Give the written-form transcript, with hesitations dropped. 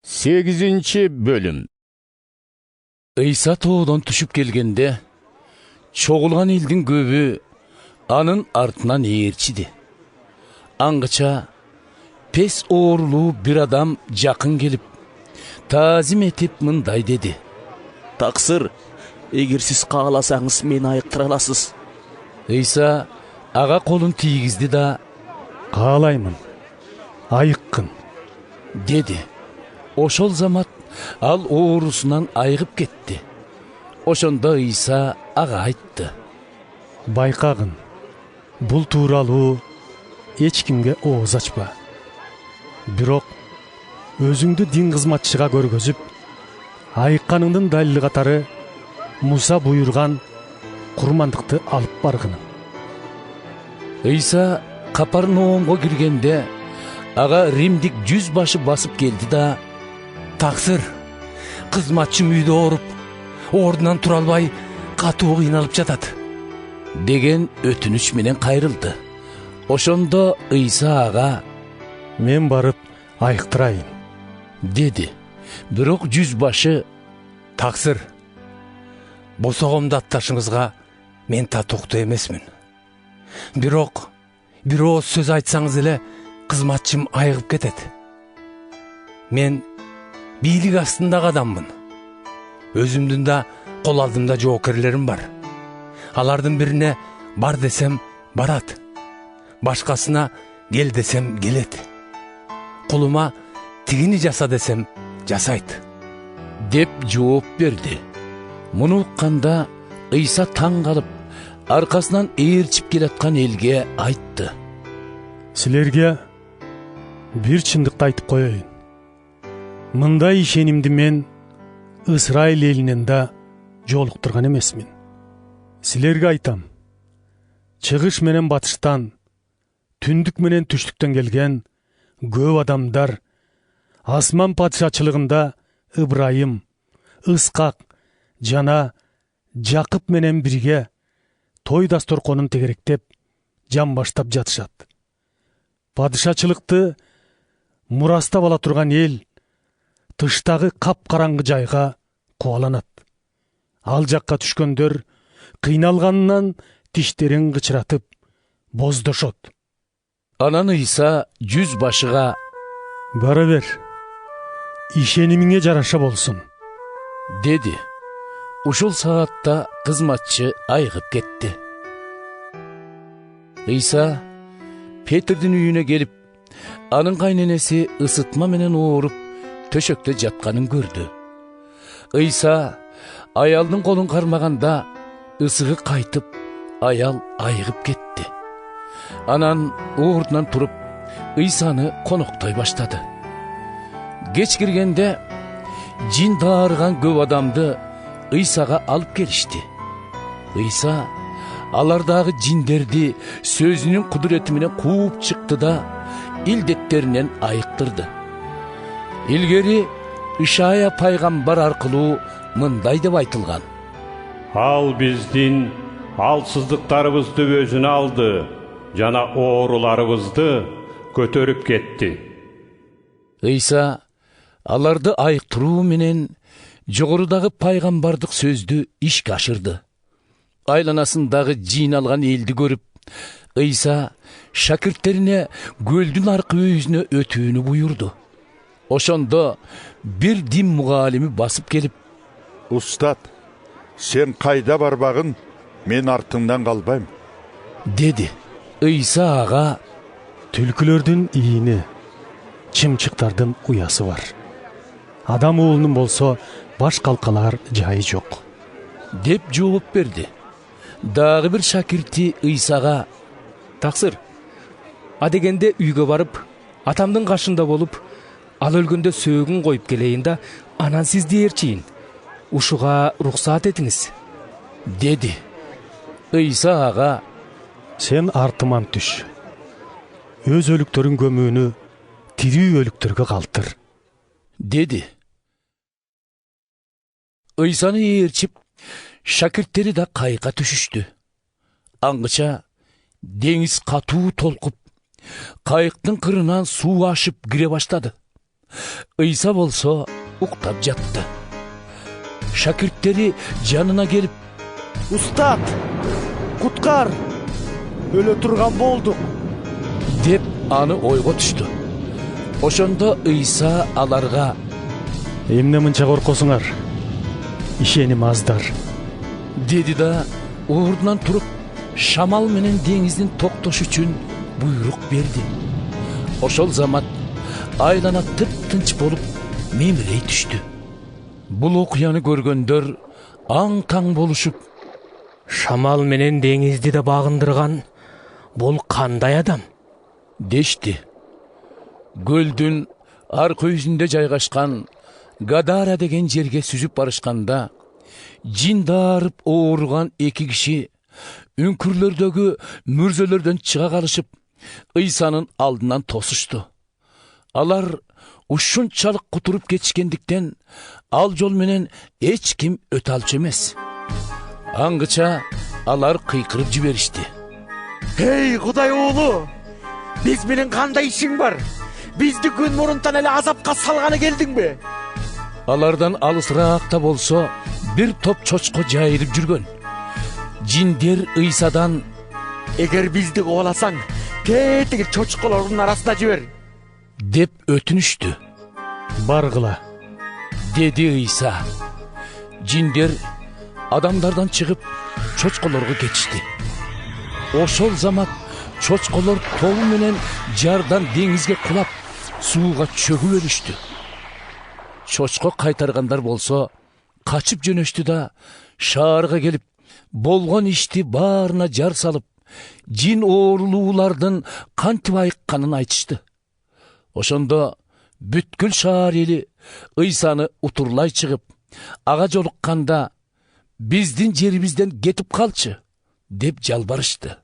8. bölüm. İsa toğdan düşüp gelgende, çoğulgan elдің көбі anın артынан erçidi. Anğıça, pes oğurlu bir adam жақын gelip, tazim etip mınday dedi. Taksir, eğer siz kağlasanız meni ayıktır alasız. İsa ağa kolun tiyigizdi da, Kağlayмын, ayıkkın, dedi. Oşol zamat al oğurusundan ayıgıp gitti. Oşonda İsa ağa ayttı. Байқағын, бұл туралы ешкімге оғыз ашпа. Бирок өзіңді дин қызматшыға көргөзүп, айыққаныңдың далили катары Муса буйрган курмандыкты алып баргын. İsa Kaparnaum'a girgende ağa Rimdik 100 başı basıp geldi da, Taksir, kızmatçım үйde orup, ordunan turalbay katуу kıynalıp jatadı. degen ötünüç menen kayrıldı. Oşonda İsa ağa Мен барып айыктырайын. dedi. Бирок 100 başı, Taksir, босогомду атташыңызга мен татуктуу эмесмин. Бирок, бир ооз сөз айтсаңыз эле кызматчым айыгып кетет. Мен бийлик астындагы адаммын. Өзүмдүн да кол алдымда жоокерлерим бар. Алардын бирине бар десем барат. Башкасына кел десем келет. Кулума тигини жаса десем жасайт. dep жооп berdi. Муну укканда İsa таң калып, аркасынан ээрчип келаткан элге айтты. Силерге бир чындыкты айтып коеюн. Мындай ишенимди мен Исраил элинен да жолуктурган эмесмин. Силерге айтам. Чыгыш менен батыштан, түндүк менен түштүктөн келген көп адамдар асман падышачылыгында Ибрайым, Искак жана Жакып менен бирге той дасторконун тегеректеп жан баштап жатышат. Падышачылыкты мурастап ала турган эл тыштагы капкараңгы жайга кубаланат. Ал жакка түшкөндөр кыйналганынан тиштерин кычыратып боздошот. Анан İsa 100 başıga Бара бер, ишенимиңе жараша болсун, dedi. Ушул саатта кызматчы айыгып кетти. İsa Petrдин үйүнө келип, анын кайненеси ысытма менен ооруп төшөктө жатканын көрдү. İsa аялдын колун кармаганда ысыгы кайтып, аял айыгып кетти. Анан ордунан туруп, İsa'ны коноктой баштады. Кеч киргенде жин даарыган көп адамды İsa'га алып келишти. İsa алардагы жиндерди сөзүнүн кудурети менен кууп чыкты да илдеттеринен айыктырды. Илгери Ишая пайгамбар аркылуу мындай деп айтылган. Ал биздин алсыздыктарыбызды өзүнө алды, жана ооруларыбызды көтөрүп кетти. İsa аларды айыктыруу менен жогорудагы пайгамбардык сөздү ишке ашырды. Айланасындагы жин алган элди көрүп, İsa шакирттерине көлдүн аркы өйүзүнө өтүүнү буйурду. Ошондо бир дин мугалими басып келип, Устат, сен кайда барбагын, мен артыңдан калбайм, dedi. İsa ага түлкүлөрдүн ийини, чымчыктардын уясы бар. Адам уулунун болсо баш калкалар жайы жок. деп жооп берди. Дагы бир шакирти İsa'га, Taksir, адегенде үйгө барып, атамдын кашында болуп, ал өлгөндө сөөгүн коюп келейин да, анан сизди ээрчийин. Ушуга уруксаат этиңиз, dedi. İsa ага Сен артыман түш. Өз өлүктөрүн көмүүнү тирүү өлүктөргө калтыр. dedi. İsa'ны ээрчип, шакирттери да кайыкка түшүштү. Аңгыча деңиз катуу толкуп, кайыктын кырынан суу ашып кире баштады. İsa bolsa uktap jattı. Şakirtleri janına gelip Ustad, kutkar, öle turgan bolduk. dep anı oyga düştü. Oşonda İsa alarga Эмне мынча коркосуңар? Ишеним аздар. dedi da uğurdan turup şamal menen dengizin toktoş üçün buyruk berdi. Oşol zaman aylana tıp-tınç bolup memirey düştü. Bul okuyanı görgөндөр aң-taң boluşup Шамал менен деңизди да багындырган бул кандай адам? deşti. Göldün arka yüzünde жайгашкан Gadara деген жерге süzüp barışkanda jin darıp oğurgan eki kişi ünkürlördögü mürzölörden çıga kalışıp İsa'nın aldından tosuştu. Alar uşunçalık kuturup geçkendikten al jol menen hiç kim öte alçı emez. Angıça alar kıykırıp jiberişti. Hey Kuday oğlu, biz menen kандай işin var? Bizdi gün muruntan ele azapka salgana geldin be? Alardan alısıraakta bolsa bir top çoçko jayırıp жүргөн. Jindir İsa'dan Eğer bizdi kovalasan, tetiği çoçkoların arasına jiber. dep ötünüştü. Баргыла. Dedi İsa. Jindir adamlardan çıkıp çoçkolarga geçti. Oşol zaman çoçkolar toğu menen jardan dengizge kulap suuga çöküp ölüştü. Çoçko kaytargandar bolsa kaçıp jönöştü da şaharga gelip bolgon işti barına jar salıp jin oğurluulardan kantip ayыкканын aytıştı. Oşonda бүткүл шаар eli İsa'nı uturlay çıkıp aga jolukkanda bizdin jerimizden getip kalçı dep jalbarıştı.